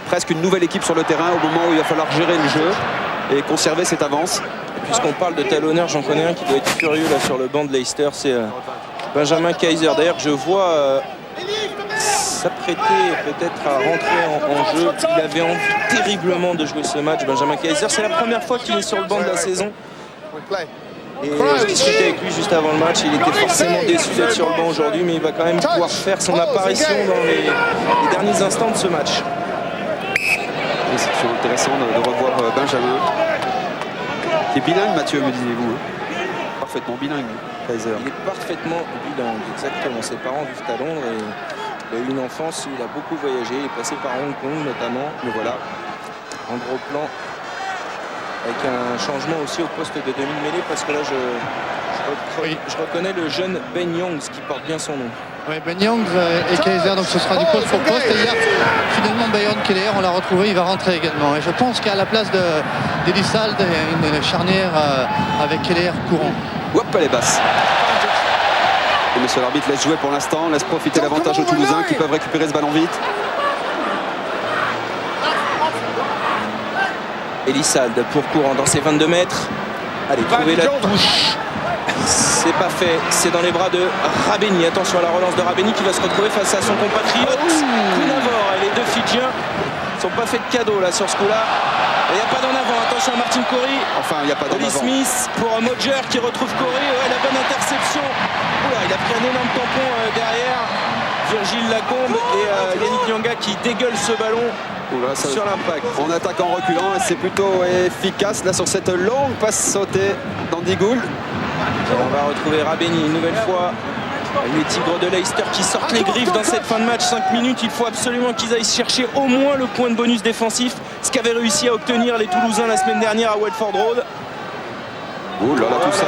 presque une nouvelle équipe sur le terrain au moment où il va falloir gérer le jeu et conserver cette avance. Puisqu'on parle de talonneur, j'en connais un qui doit être furieux là sur le banc de Leicester, c'est Benjamin Kaiser. D'ailleurs, je vois s'apprêter peut-être à rentrer en jeu. Il avait envie terriblement de jouer ce match, Benjamin Kaiser. C'est la première fois qu'il est sur le banc de la saison. Et je discutais avec lui juste avant le match. Il était forcément déçu d'être sur le banc aujourd'hui, mais il va quand même pouvoir faire son apparition dans les derniers instants de ce match. Et c'est toujours intéressant de revoir Benjamin. Qui est bilingue, Mathieu, me disiez-vous. Parfaitement bilingue, Kaiser. Il est parfaitement bilingue, exactement. Ses parents vivent à Londres et il a eu une enfance où il a beaucoup voyagé. Il est passé par Hong Kong notamment. Mais voilà, en gros plan, avec un changement aussi au poste de demi-mêlée parce que là, je reconnais le jeune Ben Youngs qui porte bien son nom. Ouais, Ben Youngs et Kaiser, donc ce sera du poste pour poste. Et hier, finalement, Bayern Keller, on l'a retrouvé, il va rentrer également. Et je pense qu'à la place d'Elissalde, il y a une charnière avec Keller courant. Hop, elle est basse. Et monsieur l'arbitre laisse jouer pour l'instant, laisse profiter l'avantage aux Toulousains qui peuvent récupérer ce ballon vite. Elissalde pour courant dans ses 22 mètres. Allez, trouver la touche. C'est pas fait, c'est dans les bras de Rabeni. Attention à la relance de Rabeni qui va se retrouver face à son compatriote Kunavor. Et les deux Fidjiens ne sont pas fait de cadeau là sur ce coup-là. Il n'y a pas d'en avant, attention à Martin Corey. Enfin, il n'y a pas d'en Oli avant. Smith pour Modger qui retrouve Corey. Ouais, la bonne interception. Oula, il a pris un énorme tampon derrière. Virgile Lacombe et Yannick Nyanga qui dégueule ce ballon. Oula, ça, sur l'impact. On attaque en reculant et c'est plutôt efficace là sur cette longue passe sautée d'Andy Gould. On va retrouver Rabeni une nouvelle fois. Les Tigres de Leicester qui sortent les griffes dans cette fin de match. 5 minutes, il faut absolument qu'ils aillent chercher au moins le point de bonus défensif. Ce qu'avaient réussi à obtenir les Toulousains la semaine dernière à Welford Road. Ouh là là, tout ça.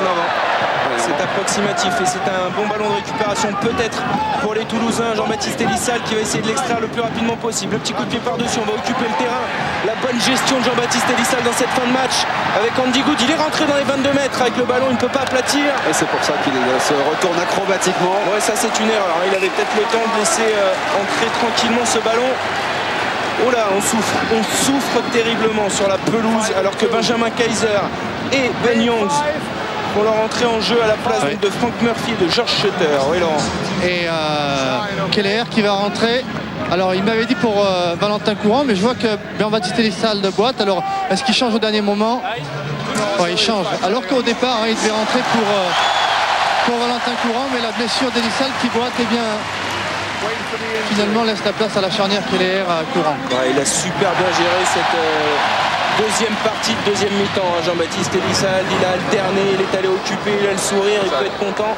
C'est approximatif et c'est un bon ballon de récupération peut-être pour les Toulousains. Jean-Baptiste Elissalde qui va essayer de l'extraire le plus rapidement possible. Le petit coup de pied par-dessus, on va occuper le terrain. La bonne gestion de Jean-Baptiste Elissalde dans cette fin de match avec Andy Gould. Il est rentré dans les 22 mètres avec le ballon, il ne peut pas aplatir. Et c'est pour ça qu'il se retourne acrobatiquement. Ouais, ça c'est une erreur. Il avait peut-être le temps de laisser entrer tranquillement ce ballon. Oh là, on souffre terriblement sur la pelouse alors que Benjamin Kaiser et Ben Youngs vont leur entrer en jeu à la place de Frank Murphy et de George Schutter. Oui, Laurent. Et Keller qui va rentrer. Alors il m'avait dit pour Valentin Courant, mais je vois que Jean-Baptiste Elissalde boîte. Alors est-ce qu'il change au dernier moment? Ouais, il change. Alors qu'au départ, il devait rentrer pour Valentin Courant, mais la blessure d'Elissalde qui boîte, eh bien, finalement laisse la place à la charnière Keller à Courant. Ouais, il a super bien géré cette deuxième partie de deuxième mi-temps. Jean-Baptiste Elissalde, il a alterné, il est allé occuper, il a le sourire, il peut être content.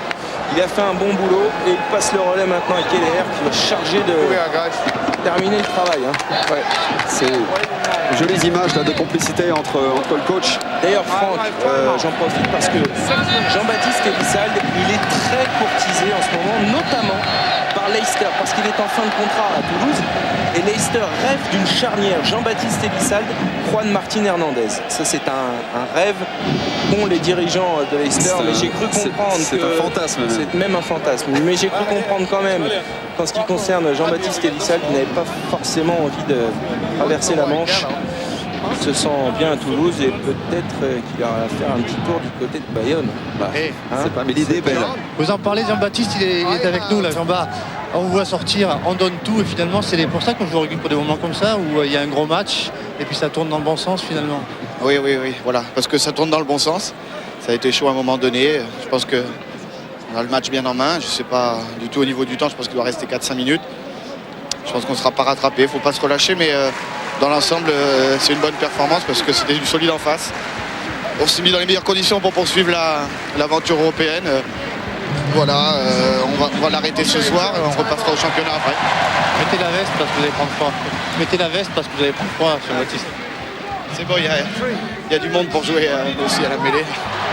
Il a fait un bon boulot et il passe le relais maintenant à Keller qui va charger de terminer le travail. Ouais. C'est jolies images là, de complicité entre le coach. D'ailleurs Franck, j'en profite parce que Jean-Baptiste Elissalde, il est très courtisé en ce moment, notamment par Leicester, parce qu'il est en fin de contrat à Toulouse et Leicester rêve d'une charnière Jean-Baptiste Elissalde, Juan Martin Hernandez. Ça c'est un rêve qu'ont les dirigeants de Leicester, mais j'ai cru comprendre que c'est un fantasme. C'est même un fantasme, mais j'ai cru comprendre quand même qu'en ce qui concerne Jean-Baptiste Elissalde, il n'avait pas forcément envie de traverser la Manche. Il se sent bien à Toulouse et peut-être qu'il ira faire un petit tour du côté de Bayonne. C'est pas, mais l'idée est belle. Vous en parlez, Jean-Baptiste, il est avec nous là, Jean-Baptiste. On vous voit sortir, on donne tout et finalement c'est pour ça qu'on joue au rugby pour des moments comme ça où il y a un gros match et puis ça tourne dans le bon sens finalement. Oui, voilà, parce que ça tourne dans le bon sens. Ça a été chaud à un moment donné. Je pense qu'on a le match bien en main. Je ne sais pas du tout au niveau du temps, je pense qu'il doit rester 4-5 minutes. Je pense qu'on ne sera pas rattrapé, il ne faut pas se relâcher, mais dans l'ensemble, c'est une bonne performance parce que c'était du solide en face. On s'est mis dans les meilleures conditions pour poursuivre l'aventure européenne. Voilà, on va l'arrêter ce soir et on repassera au championnat après. Mettez la veste parce que vous allez prendre froid. Mettez la veste parce que vous allez prendre froid, Jean-Baptiste. C'est bon, il y a du monde pour jouer aussi à la mêlée.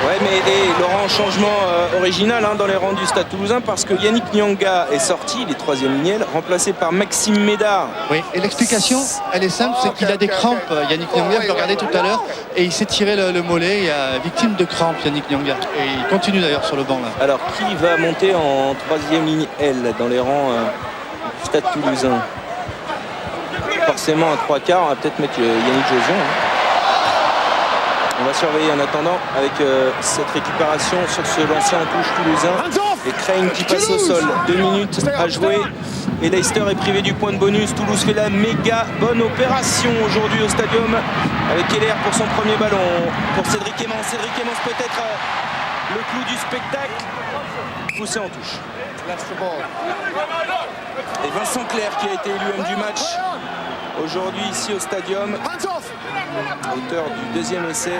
Ouais, mais Laurent, changement original dans les rangs du Stade Toulousain parce que Yannick Nyanga est sorti, il est troisième lignel, remplacé par Maxime Médard. Oui, et l'explication, elle est simple, c'est qu'il a des crampes, Yannick Nyanga, je le regardais tout à l'heure, et il s'est tiré le mollet, il est victime de crampes, Yannick Nyanga. Et il continue d'ailleurs sur le banc là. Alors, qui va monter en troisième ligne L dans les rangs du Stade Toulousain? Forcément, à 3/4, on va peut-être mettre Yannick Josion. On va surveiller en attendant avec cette récupération sur ce lancer en touche toulousain. Et Crane qui passe au sol. 2 minutes à jouer. Et Leicester est privé du point de bonus. Toulouse fait la méga bonne opération aujourd'hui au stadium. Avec Keller pour son premier ballon. Pour Cédric Emmons. Cédric Emmons peut-être le clou du spectacle. Poussé en touche. Et Vincent Clerc qui a été élu homme du match aujourd'hui ici au stadium. Auteur du deuxième essai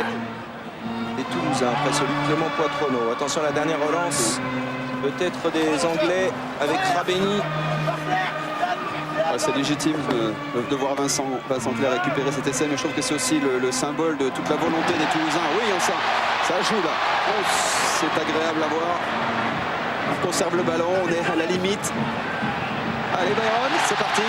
des Toulousains après celui de Clément Poitronneau. Attention à la dernière relance, peut-être des Anglais avec Rabeni. C'est légitime de voir Vincent Clerc récupérer cet essai, mais je trouve que c'est aussi le symbole de toute la volonté des Toulousains. Oui, ça joue là. Oh, c'est agréable à voir. On conserve le ballon, on est à la limite. Allez Byron, c'est parti.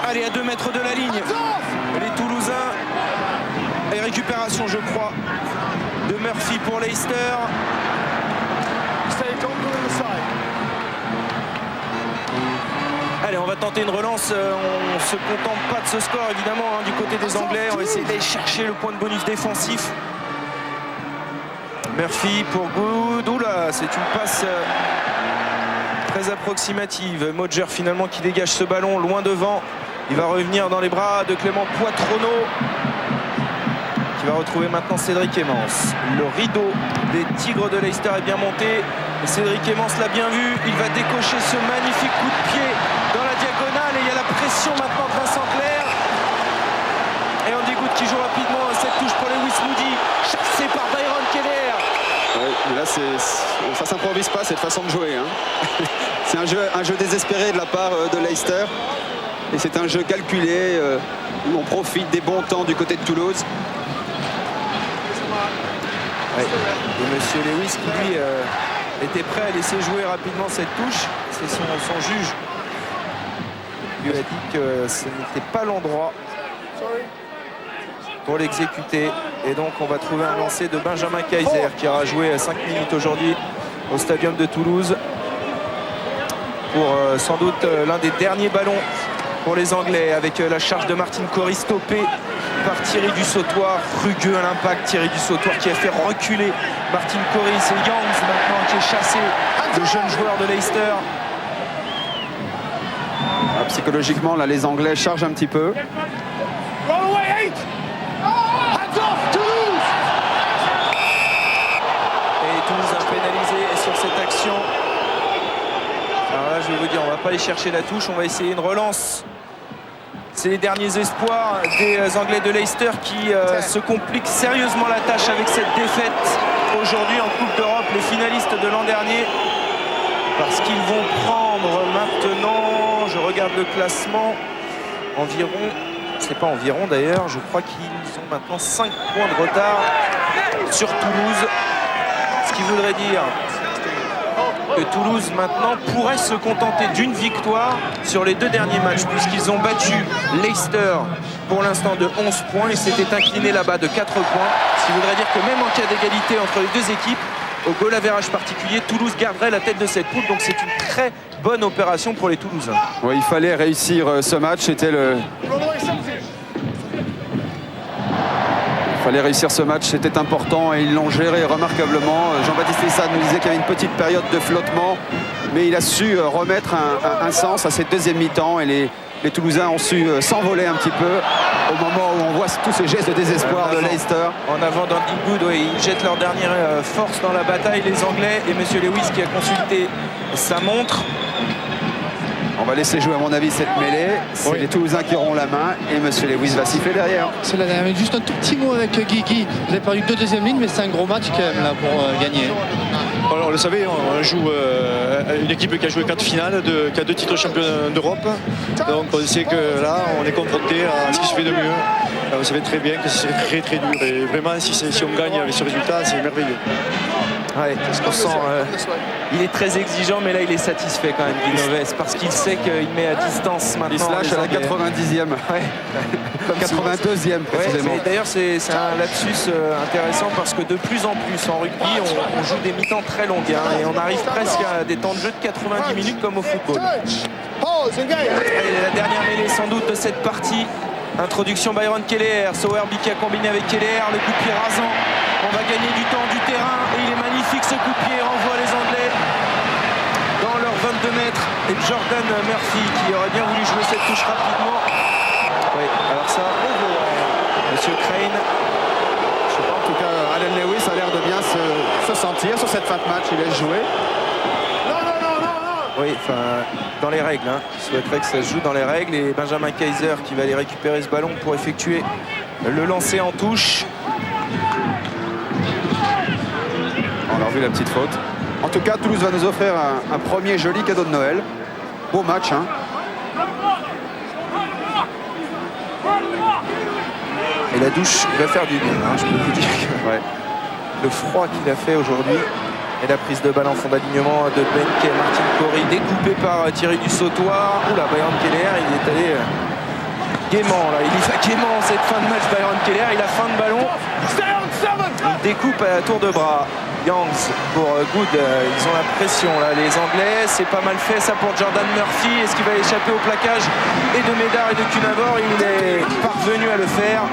Allez, à 2 mètres de la ligne, les Toulousains. Et récupération, je crois, de Murphy pour Leicester. Allez, on va tenter une relance. On ne se contente pas de ce score, évidemment, hein, du côté des Anglais. On va essayer d'aller chercher le point de bonus défensif. Murphy pour Good. Oula, c'est une passe très approximative. Modger finalement qui dégage ce ballon loin devant. Il va revenir dans les bras de Clément Poitrono, qui va retrouver maintenant Cédric Emmens. Le rideau des Tigres de Leicester est bien monté. Et Cédric Emmens l'a bien vu. Il va décocher ce magnifique coup de pied dans la diagonale. Et il y a la pression maintenant de Vincent Clerc. Et Andy Good qui joue rapidement cette touche pour Lewis Moody, chassé par Byron Keller. Oui, mais là, ça s'improvise pas cette façon de jouer. Hein. C'est un jeu désespéré de la part de Leicester. Et c'est un jeu calculé où on profite des bons temps du côté de Toulouse. Ouais. Et monsieur Lewis qui lui était prêt à laisser jouer rapidement cette touche. C'est son juge qui lui a dit que ce n'était pas l'endroit pour l'exécuter. Et donc on va trouver un lancer de Benjamin Kaiser qui aura joué 5 minutes aujourd'hui au Stadium de Toulouse pour sans doute l'un des derniers ballons pour les Anglais, avec la charge de Martin Corry stoppée par Thierry Dussautoir. Rugueux à l'impact, Thierry Dussautoir qui a fait reculer Martin Corry. C'est Youngs maintenant qui est chassé, le jeune joueur de Leicester. Psychologiquement, là, les Anglais chargent un petit peu. Et Toulouse a pénalisé sur cette action. Alors là, je vais vous dire, on va pas aller chercher la touche, on va essayer une relance. C'est les derniers espoirs des Anglais de Leicester qui se compliquent sérieusement la tâche avec cette défaite aujourd'hui en Coupe d'Europe, les finalistes de l'an dernier. Parce qu'ils vont prendre maintenant, je regarde le classement, environ, c'est pas environ d'ailleurs, je crois qu'ils ont maintenant 5 points de retard sur Toulouse. Ce qui voudrait dire que Toulouse maintenant pourrait se contenter d'une victoire sur les 2 derniers matchs, puisqu'ils ont battu Leicester pour l'instant de 11 points et s'étaient inclinés là-bas de 4 points. Ce qui voudrait dire que même en cas d'égalité entre les 2 équipes, au goal average particulier, Toulouse garderait la tête de cette poule. Donc c'est une très bonne opération pour les Toulousains. Ouais, il fallait réussir ce match. C'était Il fallait réussir ce match, c'était important et ils l'ont géré remarquablement. Jean-Baptiste Lissade nous disait qu'il y avait une petite période de flottement, mais il a su remettre un sens à cette deuxième mi-temps et les Toulousains ont su s'envoler un petit peu au moment où on voit tous ces gestes de désespoir de Leicester. En avant d'Andy Good, ouais, ils jettent leur dernière force dans la bataille, les Anglais, et monsieur Lewis qui a consulté sa montre. On va laisser jouer à mon avis cette mêlée. C'est les Toulousains qui auront la main et monsieur Lewis va siffler derrière. C'est la dernière. Juste un tout petit mot avec Guigui. Vous avez perdu 2 deuxièmes lignes, mais c'est un gros match quand même là pour gagner. Alors, vous le savez, on joue une équipe qui a joué 4 finales, qui a 2 titres champions d'Europe. Donc on sait que là, on est confronté à ce qui se fait de mieux. On savait très bien que c'est très très dur. Et vraiment, si on gagne avec ce résultat, c'est merveilleux. Ouais, on sent, il est très exigeant, mais là il est satisfait quand même, Guy Novès, parce qu'il sait qu'il met à distance maintenant. Il se lâche à la 90e. Ouais. 82e précisément. Ouais, d'ailleurs c'est un lapsus intéressant parce que de plus en plus en rugby on joue des mi-temps très longues et on arrive presque à des temps de jeu de 90 minutes comme au football. Allez, la dernière mêlée sans doute de cette partie. Introduction Byron Keller, Sowerby qui a combiné avec Keller, le coup de pied rasant. On va gagner du temps, du terrain et il est magnifique ce coup de pied, renvoie les Anglais dans leurs 22 mètres. Et Jordan Murphy qui aurait bien voulu jouer cette touche rapidement. Oui, alors ça, monsieur Crane. Je sais pas, en tout cas, Alan Lewis a l'air de bien se sentir sur cette fin de match. Il laisse jouer. Oui, enfin, dans les règles. Hein. Je souhaiterais que ça se joue dans les règles. Et Benjamin Kaiser qui va aller récupérer ce ballon pour effectuer le lancer en touche. On a revu la petite faute. En tout cas, Toulouse va nous offrir un premier joli cadeau de Noël. Beau match, hein. Et la douche va faire du bien, hein, je peux vous dire que le froid qu'il a fait aujourd'hui. Et la prise de balle en fond d'alignement de Benke, Martin Corry, découpé par Thierry Dussautoir. Oula, Byron Keller, il est allé gaiement là. Il y va gaiement cette fin de match, Byron Keller. Il a fin de ballon. Il découpe à tour de bras. Youngs pour Good, ils ont la pression là, les Anglais. C'est pas mal fait ça pour Jordan Murphy. Est-ce qu'il va échapper au plaquage et de Médard et de Cunavor? Il est parvenu à le faire.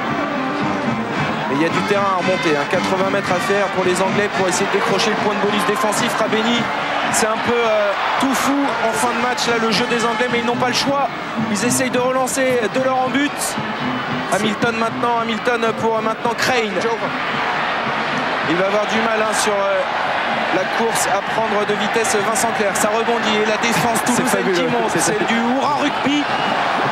Et il y a du terrain à remonter, 80 mètres à faire pour les Anglais pour essayer de décrocher le point de bonus défensif. Rabeni, c'est un peu tout fou en fin de match, là, le jeu des Anglais, mais ils n'ont pas le choix. Ils essayent de relancer de leur en but. Hamilton maintenant, Hamilton pour maintenant Crane. Il va avoir du mal sur la course à prendre de vitesse Vincent Clerc. Ça rebondit et la défense toulousaine qui monte. C'est du hurrah rugby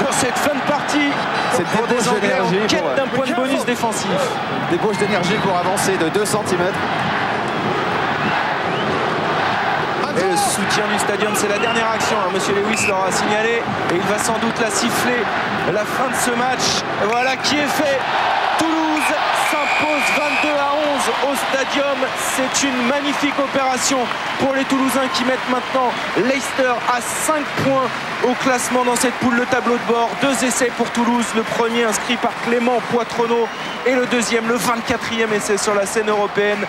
pour cette fin de partie. C'est pour des Anglais en quête d'un point de bonus défensif. Débauche d'énergie pour avancer de 2 cm. Et le soutien du stadium, c'est la dernière action. Monsieur Lewis l'aura signalé et il va sans doute la siffler. La fin de ce match, voilà qui est fait. Toulouse s'impose 22-11 au stadium. C'est une magnifique opération pour les Toulousains qui mettent maintenant Leicester à 5 points au classement dans cette poule. Le tableau de bord, 2 essais pour Toulouse. Le premier inscrit par Clément Poitronneau et le deuxième, le 24e essai sur la scène européenne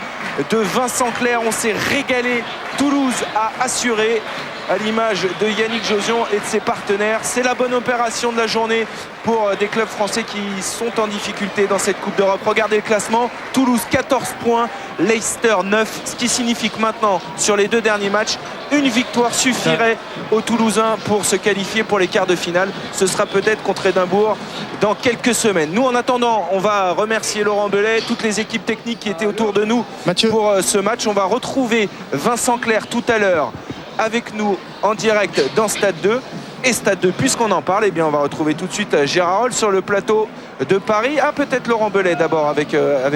de Vincent Clerc. On s'est régalé. Toulouse a assuré à l'image de Yannick Josion et de ses partenaires. C'est la bonne opération de la journée pour des clubs français qui sont en difficulté dans cette Coupe d'Europe. Regardez le classement, Toulouse 14 points, Leicester 9, ce qui signifie que maintenant, sur les 2 derniers matchs, une victoire suffirait aux Toulousains pour se qualifier pour les quarts de finale. Ce sera peut-être contre Édimbourg dans quelques semaines. Nous, en attendant, on va remercier Laurent Belay, toutes les équipes techniques qui étaient autour de nous pour ce match. On va retrouver Vincent Clerc tout à l'heure avec nous en direct dans Stade 2. Et Stade 2, puisqu'on en parle, eh bien on va retrouver tout de suite Gérard Holl sur le plateau de Paris. Peut-être Laurent Belay d'abord avec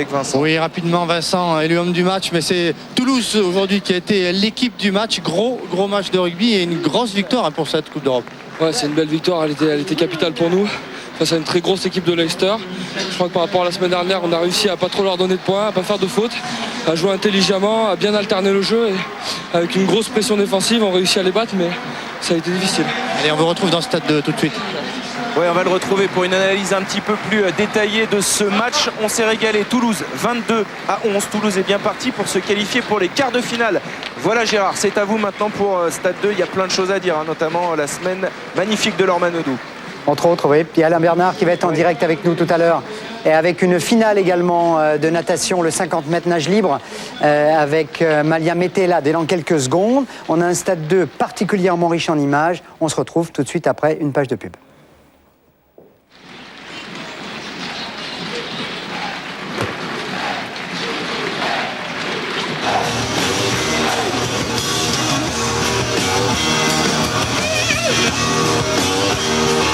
Vincent. Oui, rapidement, Vincent est l'homme du match, mais c'est Toulouse aujourd'hui qui a été l'équipe du match. Gros match de rugby et une grosse victoire pour cette Coupe d'Europe. Ouais, c'est une belle victoire, elle était capitale pour nous. Face à une très grosse équipe de Leicester. Je crois que par rapport à la semaine dernière, on a réussi à pas trop leur donner de points, à pas faire de fautes, à jouer intelligemment, à bien alterner le jeu. Et avec une grosse pression défensive, on réussit à les battre, mais ça a été difficile. Allez, on vous retrouve dans le Stade 2 tout de suite. Oui, on va le retrouver pour une analyse un petit peu plus détaillée de ce match. On s'est régalé. Toulouse 22-11. Toulouse est bien parti pour se qualifier pour les quarts de finale. Voilà Gérard, c'est à vous maintenant pour Stade 2. Il y a plein de choses à dire, notamment la semaine magnifique de Laure Manodou. Entre autres, oui. Puis Alain Bernard qui va être en direct avec nous tout à l'heure. Et avec une finale également de natation, le 50 mètres nage libre, avec Malia Metela dès dans quelques secondes. On a un Stade 2 particulièrement riche en images. On se retrouve tout de suite après une page de pub.